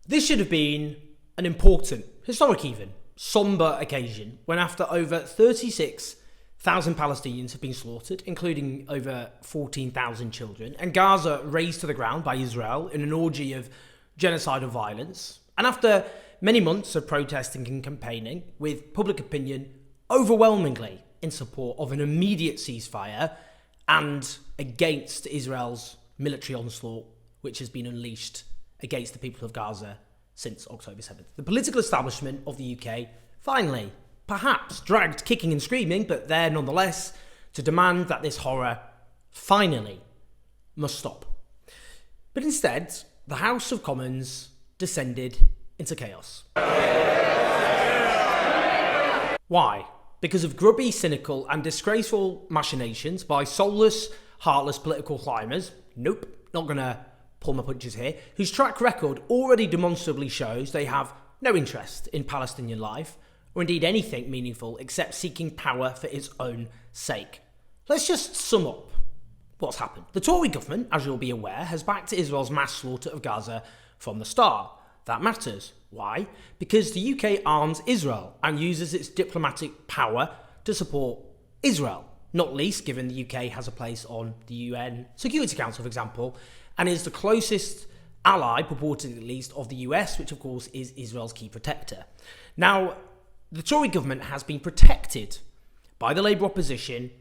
This should have been an important, historic even, sombre occasion when after over 36,000 Palestinians have been slaughtered, including over 14,000 children, and Gaza razed to the ground by Israel in an orgy of genocidal violence, and after many months of protesting and campaigning, with public opinion overwhelmingly in support of an immediate ceasefire and against Israel's military onslaught, which has been unleashed against the people of Gaza since October 7th. The political establishment of the UK finally, perhaps dragged kicking and screaming, but there nonetheless, to demand that this horror finally must stop. But instead, the House of Commons descended into chaos. Why? Because of grubby, cynical and disgraceful machinations by soulless, heartless political climbers. Nope, not gonna pull my punches here, whose track record already demonstrably shows they have no interest in Palestinian life, or indeed anything meaningful except seeking power for its own sake. Let's just sum up what's happened. The Tory government, as you'll be aware, has backed Israel's mass slaughter of Gaza from the start. That matters. Why? Because the UK arms Israel and uses its diplomatic power to support Israel, not least given the UK has a place on the UN Security Council, for example, and is the closest ally, purportedly at least, of the US, which of course is Israel's key protector. Now, the Tory government has been protected by the Labour opposition,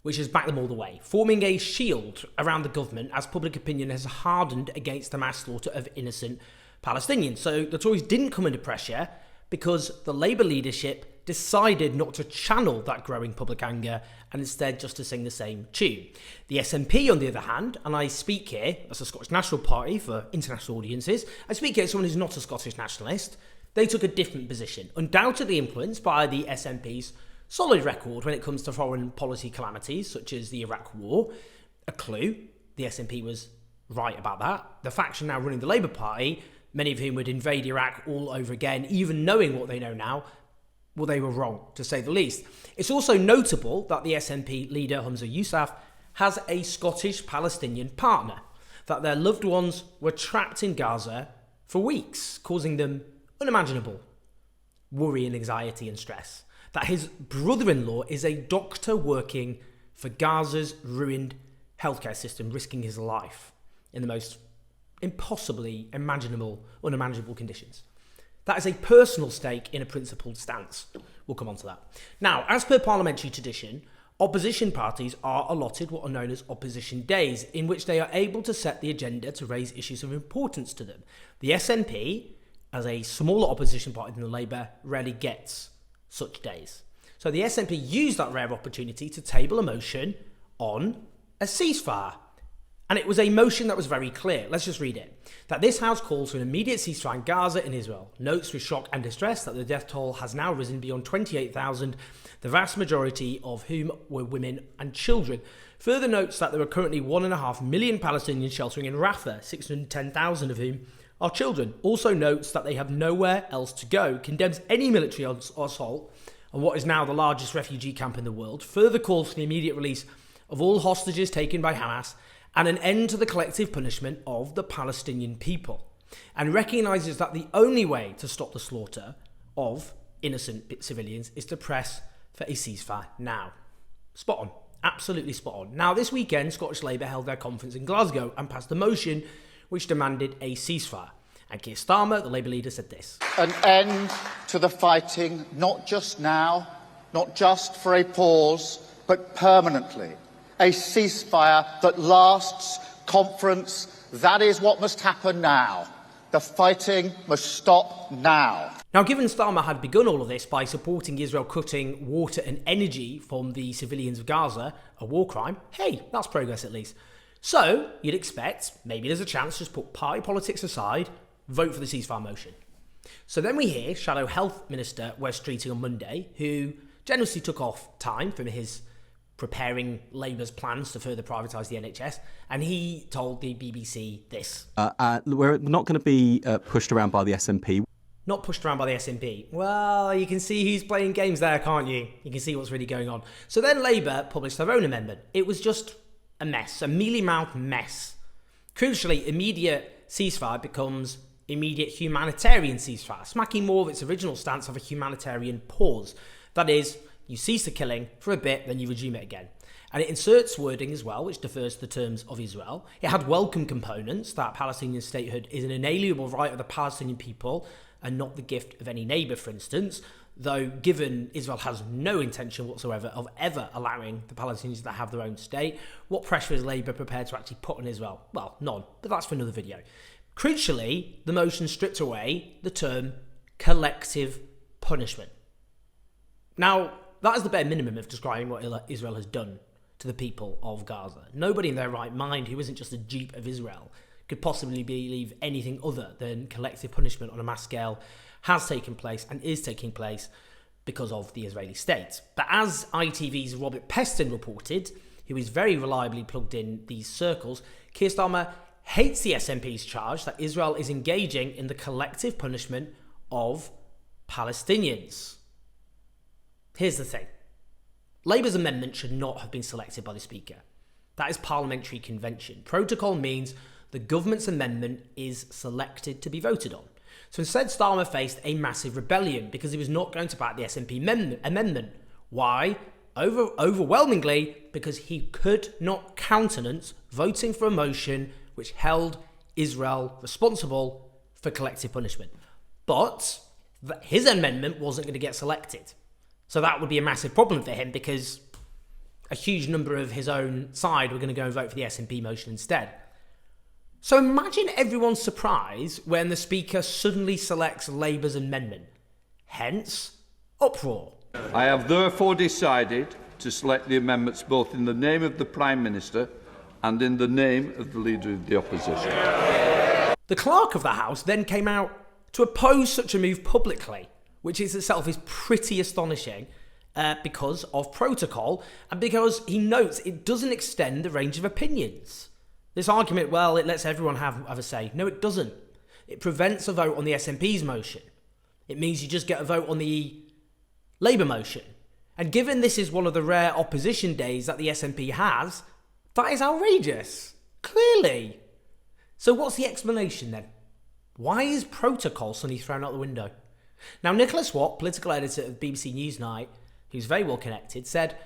which has backed them all the way, forming a shield around the government as public opinion has hardened against the mass slaughter of innocent Palestinians. So the Tories didn't come under pressure because the Labour leadership decided not to channel that growing public anger and instead just to sing the same tune. The SNP, on the other hand, and I speak here as a Scottish National Party for international audiences, I speak here as someone who's not a Scottish nationalist, they took a different position, undoubtedly influenced by the SNP's solid record when it comes to foreign policy calamities such as the Iraq War. A clue, the SNP was right about that. The faction now running the Labour Party, many of whom would invade Iraq all over again, even knowing what they know now, well, they were wrong, to say the least. It's also notable that the SNP leader, Humza Yousaf, has a Scottish Palestinian partner, that their loved ones were trapped in Gaza for weeks, causing them unimaginable worry and anxiety and stress, that his brother-in-law is a doctor working for Gaza's ruined healthcare system, risking his life in the most impossibly unimaginable conditions. That is a personal stake in a principled stance. We'll come on to that. Now, as per parliamentary tradition, opposition parties are allotted what are known as opposition days, in which they are able to set the agenda to raise issues of importance to them. The SNP, as a smaller opposition party than the Labour, rarely gets such days. So the SNP used that rare opportunity to table a motion on a ceasefire. And it was a motion that was very clear. Let's just read it. That this House calls for an immediate ceasefire in Gaza and Israel. Notes with shock and distress that the death toll has now risen beyond 28,000, the vast majority of whom were women and children. Further notes that there are currently 1.5 million Palestinians sheltering in Rafah, 610,000 of whom are children. Also notes that they have nowhere else to go. Condemns any military assault on what is now the largest refugee camp in the world. Further calls for the immediate release of all hostages taken by Hamas and an end to the collective punishment of the Palestinian people, and recognises that the only way to stop the slaughter of innocent civilians is to press for a ceasefire now. Spot on. Absolutely spot on. Now, this weekend, Scottish Labour held their conference in Glasgow and passed a motion which demanded a ceasefire. And Keir Starmer, the Labour leader, said this: an end to the fighting, not just now, not just for a pause, but permanently. A ceasefire that lasts, conference, that is what must happen now. The fighting must stop now. Now, given Starmer had begun all of this by supporting Israel cutting water and energy from the civilians of Gaza, a war crime, hey, that's progress at least. So, you'd expect, maybe there's a chance to just put party politics aside, vote for the ceasefire motion. So then we hear Shadow Health Minister Wes Streeting on Monday, who generously took off time from his preparing Labour's plans to further privatise the NHS, and he told the BBC this. We're not going to be pushed around by the SNP. Not pushed around by the SNP. Well, you can see who's playing games there, can't you? You can see what's really going on. So then Labour published their own amendment. It was just a mess, a mealy-mouthed mess. Crucially, immediate ceasefire becomes immediate humanitarian ceasefire, smacking more of its original stance of a humanitarian pause. That is, you cease the killing for a bit, then you resume it again. And it inserts wording as well, which defers to the terms of Israel. It had welcome components, that Palestinian statehood is an inalienable right of the Palestinian people and not the gift of any neighbour, for instance, though given Israel has no intention whatsoever of ever allowing the Palestinians to have their own state, what pressure is Labour prepared to actually put on Israel? Well, none, but that's for another video. Crucially, the motion stripped away the term collective punishment. Now, that is the bare minimum of describing what Israel has done to the people of Gaza. Nobody in their right mind who isn't just a dupe of Israel could possibly believe anything other than collective punishment on a mass scale has taken place and is taking place because of the Israeli state. But as ITV's Robert Peston reported, who is very reliably plugged in these circles, Keir Starmer hates the SNP's charge that Israel is engaging in the collective punishment of Palestinians. Here's the thing. Labour's amendment should not have been selected by the Speaker. That is parliamentary convention. Protocol means the government's amendment is selected to be voted on. So instead, Starmer faced a massive rebellion because he was not going to back the SNP amendment. Why? Overwhelmingly, because he could not countenance voting for a motion which held Israel responsible for collective punishment. But his amendment wasn't going to get selected. So that would be a massive problem for him because a huge number of his own side were going to go and vote for the SNP motion instead. So imagine everyone's surprise when the Speaker suddenly selects Labour's amendment. Hence, uproar. I have therefore decided to select the amendments both in the name of the Prime Minister and in the name of the Leader of the Opposition. The Clerk of the House then came out to oppose such a move publicly, which in itself is pretty astonishing because of protocol and because he notes it doesn't extend the range of opinions. This argument, well, it lets everyone have a say. No, it doesn't. It prevents a vote on the SNP's motion. It means you just get a vote on the Labour motion. And given this is one of the rare opposition days that the SNP has, that is outrageous. Clearly. So what's the explanation then? Why is protocol suddenly thrown out the window? Now, Nicholas Watt, political editor of BBC Newsnight, who's very well connected, said,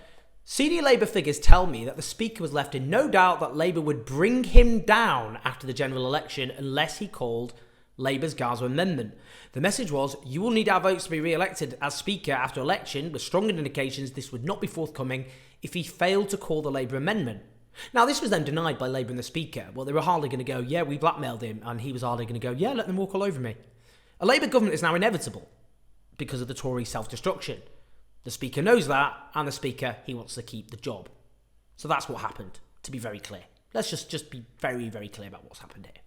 senior Labour figures tell me that the Speaker was left in no doubt that Labour would bring him down after the general election unless he called Labour's Gaza amendment. The message was, you will need our votes to be re-elected as Speaker after election, with strong indications this would not be forthcoming if he failed to call the Labour amendment. Now, this was then denied by Labour and the Speaker. Well, they were hardly going to go, yeah, we blackmailed him, and he was hardly going to go, yeah, let them walk all over me. A Labour government is now inevitable because of the Tory self-destruction. The Speaker knows that, and the Speaker, he wants to keep the job. So that's what happened, to be very clear. Let's just be very, very clear about what's happened here.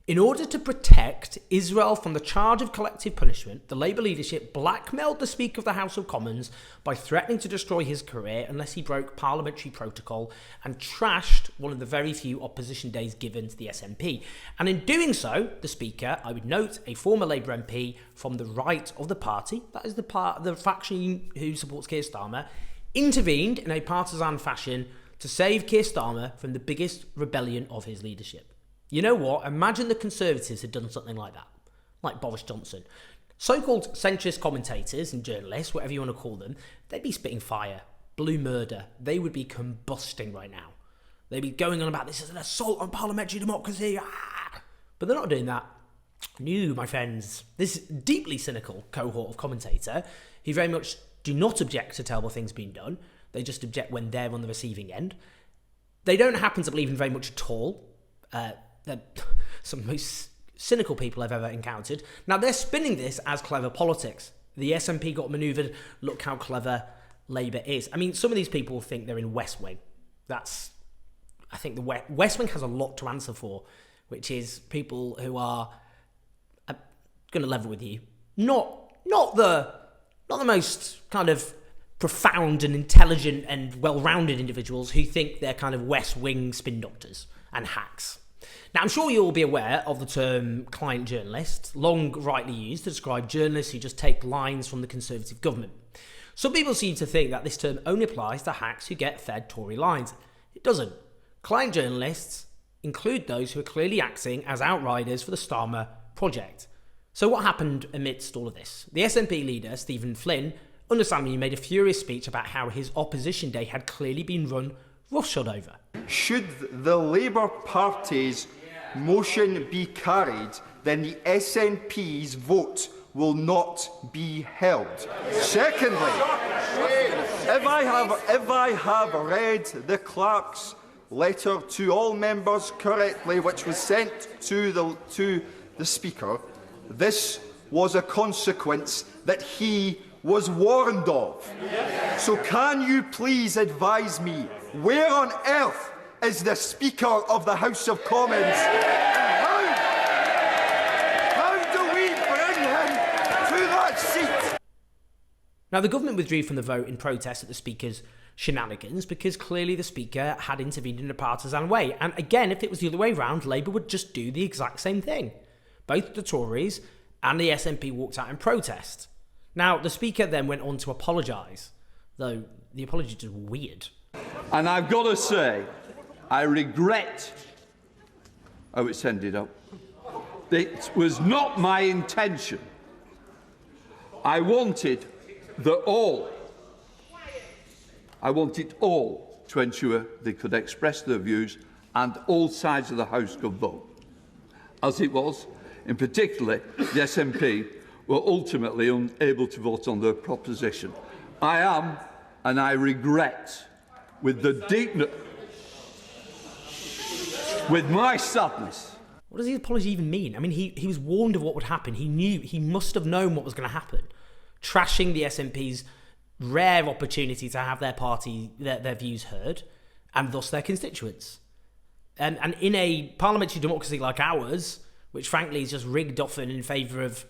In order to protect Israel from the charge of collective punishment, the Labour leadership blackmailed the Speaker of the House of Commons by threatening to destroy his career unless he broke parliamentary protocol and trashed one of the very few opposition days given to the SNP. And in doing so, the Speaker, I would note, a former Labour MP from the right of the party, that is the faction who supports Keir Starmer, intervened in a partisan fashion to save Keir Starmer from the biggest rebellion of his leadership. You know what? Imagine the Conservatives had done something like that, like Boris Johnson. So-called centrist commentators and journalists, whatever you want to call them, they'd be spitting fire, blue murder. They would be combusting right now. They'd be going on about this as an assault on parliamentary democracy. But they're not doing that. No, my friends. This deeply cynical cohort of commentator who very much do not object to terrible things being done. They just object when they're on the receiving end. They don't happen to believe in very much at all. They're some of the most cynical people I've ever encountered. Now, they're spinning this as clever politics. The SNP got manoeuvred. Look how clever Labour is. I mean, some of these people think they're in West Wing. I think the West Wing has a lot to answer for, which is people who are going to level with you. Not the most kind of profound and intelligent and well-rounded individuals who think they're kind of West Wing spin doctors and hacks. Now, I'm sure you'll be aware of the term client journalist, long rightly used to describe journalists who just take lines from the Conservative government. Some people seem to think that this term only applies to hacks who get fed Tory lines. It doesn't. Client journalists include those who are clearly acting as outriders for the Starmer project. So what happened amidst all of this? The SNP leader, Stephen Flynn, understandably made a furious speech about how his opposition day had clearly been run roughshod over. Should the Labour Party's motion be carried, then the SNP's vote will not be held. Secondly, if I have read the clerk's letter to all members correctly, which was sent to the Speaker, this was a consequence that he was warned of. So can you please advise me, where on earth is the Speaker of the House of Commons? How do we bring him to that seat? Now, the government withdrew from the vote in protest at the Speaker's shenanigans because clearly the Speaker had intervened in a partisan way. And again, if it was the other way round, Labour would just do the exact same thing. Both the Tories and the SNP walked out in protest. Now, the Speaker then went on to apologise, though the apology is weird. And I've got to say, I regret how it's ended up. It was not my intention. I wanted all to ensure they could express their views and all sides of the House could vote. As it was, in particular, the SNP were ultimately unable to vote on their proposition. I am, and I regret, with my sadness. What does the apology even mean? I mean, he was warned of what would happen. He must have known what was going to happen. Trashing the SNP's rare opportunity to have their party, their views heard, and thus their constituents. And in a parliamentary democracy like ours, which frankly is just rigged often in favour of,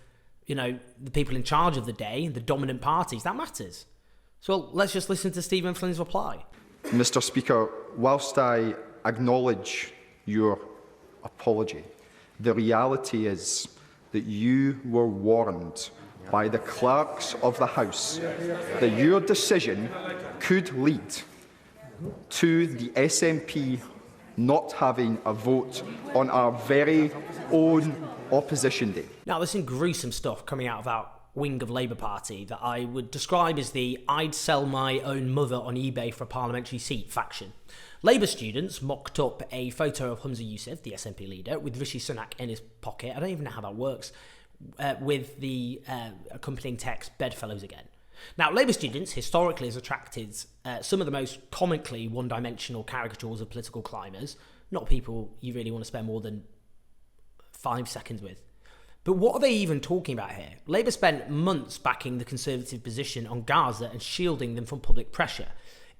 the people in charge of the day, the dominant parties, that matters. So let's just listen to Stephen Flynn's reply. Mr. Speaker, whilst I acknowledge your apology, the reality is that you were warned by the clerks of the House that your decision could lead to the SNP not having a vote on our very own opposition day. Now, there's some gruesome stuff coming out of that wing of Labour Party that I would describe as the I'd sell my own mother on eBay for a parliamentary seat faction. Labour students mocked up a photo of Humza Yousaf, the SNP leader, with Rishi Sunak in his pocket. I don't even know how that works. With the accompanying text, bedfellows again. Now, Labour students historically has attracted some of the most comically one-dimensional caricatures of political climbers, not people you really want to spend more than 5 seconds with. But what are they even talking about here? Labour spent months backing the Conservative position on Gaza and shielding them from public pressure.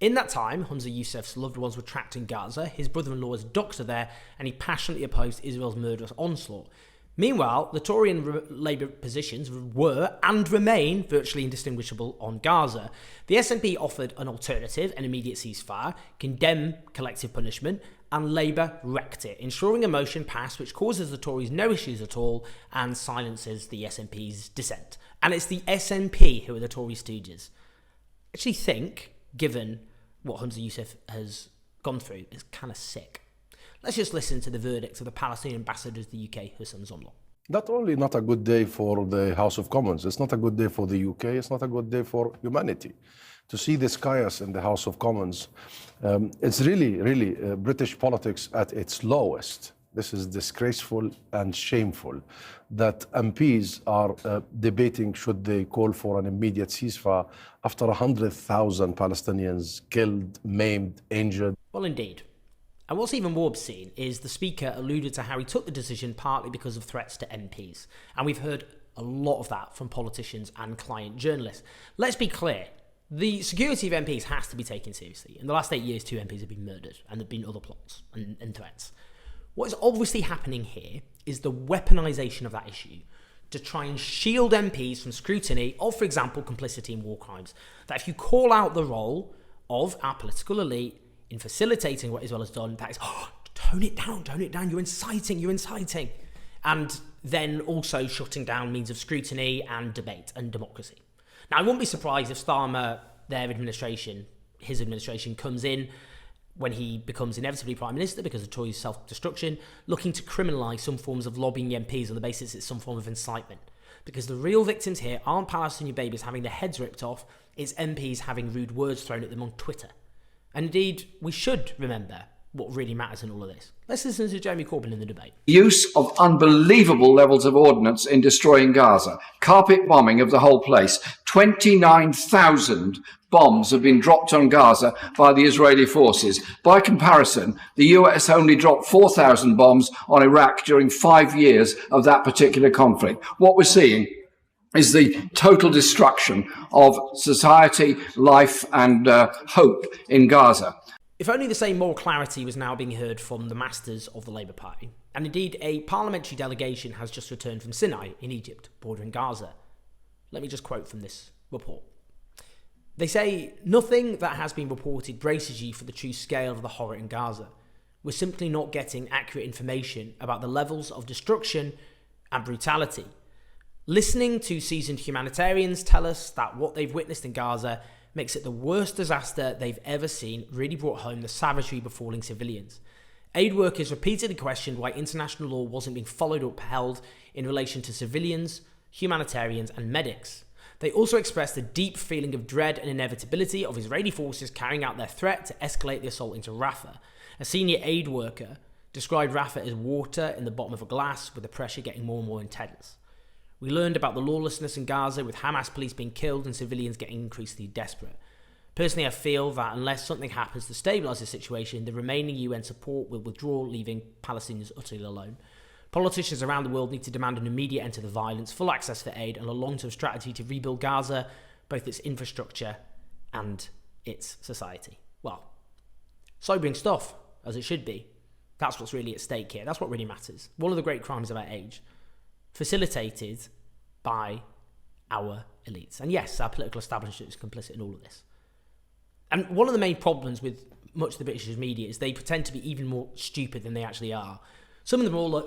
In that time, Humza Yousaf's loved ones were trapped in Gaza, his brother-in-law is a doctor there, and he passionately opposed Israel's murderous onslaught. Meanwhile, the Tory and Labour positions were and remain virtually indistinguishable on Gaza. The SNP offered an alternative, an immediate ceasefire, condemned collective punishment, and Labour wrecked it, ensuring a motion passed which causes the Tories no issues at all and silences the SNP's dissent. And it's the SNP who are the Tory stooges. I actually think, given what Humza Yousaf has gone through, is kind of sick. Let's just listen to the verdict of the Palestinian ambassador to the UK, Hassan Zomlo. Not only not a good day for the House of Commons, it's not a good day for the UK, it's not a good day for humanity. To see this chaos in the House of Commons, it's really British politics at its lowest. This is disgraceful and shameful that MPs are debating should they call for an immediate ceasefire after 100,000 Palestinians killed, maimed, injured. Well, indeed. And what's even more obscene is the Speaker alluded to how he took the decision partly because of threats to MPs. And we've heard a lot of that from politicians and client journalists. Let's be clear. The security of MPs has to be taken seriously. In the last 8 years, 2 MPs have been murdered and there have been other plots and threats. What is obviously happening here is the weaponisation of that issue to try and shield MPs from scrutiny of, for example, complicity in war crimes. That if you call out the role of our political elite in facilitating what Israel has done, that is, tone it down, you're inciting. And then also shutting down means of scrutiny and debate and democracy. Now, I wouldn't be surprised if Starmer, his administration, comes in when he becomes inevitably Prime Minister because of Tory's self-destruction, looking to criminalise some forms of lobbying MPs on the basis it's some form of incitement. Because the real victims here aren't Palestinian babies having their heads ripped off, it's MPs having rude words thrown at them on Twitter. And indeed, we should remember what really matters in all of this. Let's listen to Jeremy Corbyn in the debate. Use of unbelievable levels of ordnance in destroying Gaza. Carpet bombing of the whole place. 29,000 bombs have been dropped on Gaza by the Israeli forces. By comparison, the US only dropped 4,000 bombs on Iraq during 5 years of that particular conflict. What we're seeing is the total destruction of society, life and hope in Gaza. If only the same moral clarity was now being heard from the masters of the Labour Party. And indeed, a parliamentary delegation has just returned from Sinai in Egypt, bordering Gaza. Let me just quote from this report. They say, "Nothing that has been reported braces you for the true scale of the horror in Gaza. We're simply not getting accurate information about the levels of destruction and brutality. Listening to seasoned humanitarians tell us that what they've witnessed in Gaza makes it the worst disaster they've ever seen, really brought home the savagery befalling civilians. Aid workers repeatedly questioned why international law wasn't being followed or upheld in relation to civilians, humanitarians and medics. They also expressed a deep feeling of dread and inevitability of Israeli forces carrying out their threat to escalate the assault into Rafah. A senior aid worker described Rafah as water in the bottom of a glass, with the pressure getting more and more intense. We learned about the lawlessness in Gaza, with Hamas police being killed and civilians getting increasingly desperate. Personally, I feel that unless something happens to stabilise the situation, the remaining UN support will withdraw, leaving Palestinians utterly alone. Politicians around the world need to demand an immediate end to the violence, full access for aid, and a long-term strategy to rebuild Gaza, both its infrastructure and its society." Well, sobering stuff, as it should be. That's what's really at stake here. That's what really matters. One of the great crimes of our age, facilitated by our elites. And yes, our political establishment is complicit in all of this. And one of the main problems with much of the British media is they pretend to be even more stupid than they actually are. Some of them are all like,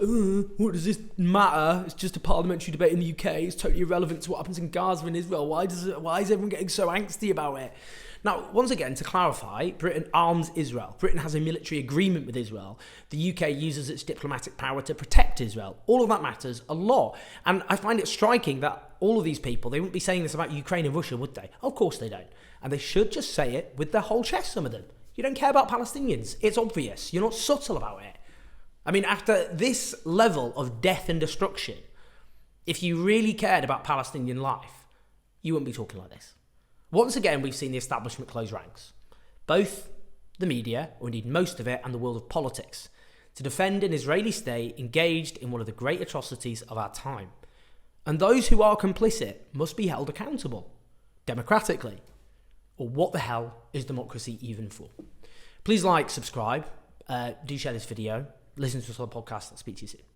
what does this matter? It's just a parliamentary debate in the UK. It's totally irrelevant to what happens in Gaza and Israel. Why is everyone getting so angsty about it? Now, once again, to clarify, Britain arms Israel. Britain has a military agreement with Israel. The UK uses its diplomatic power to protect Israel. All of that matters a lot. And I find it striking that all of these people, they wouldn't be saying this about Ukraine and Russia, would they? Of course they don't. And they should just say it with their whole chest, some of them. You don't care about Palestinians. It's obvious. You're not subtle about it. I mean, after this level of death and destruction, if you really cared about Palestinian life, you wouldn't be talking like this. Once again, we've seen the establishment close ranks. Both the media, or indeed most of it, and the world of politics, to defend an Israeli state engaged in one of the great atrocities of our time. And those who are complicit must be held accountable, democratically. Or what the hell is democracy even for? Please like, subscribe, do share this video, listen to us on the podcast. I'll speak to you soon.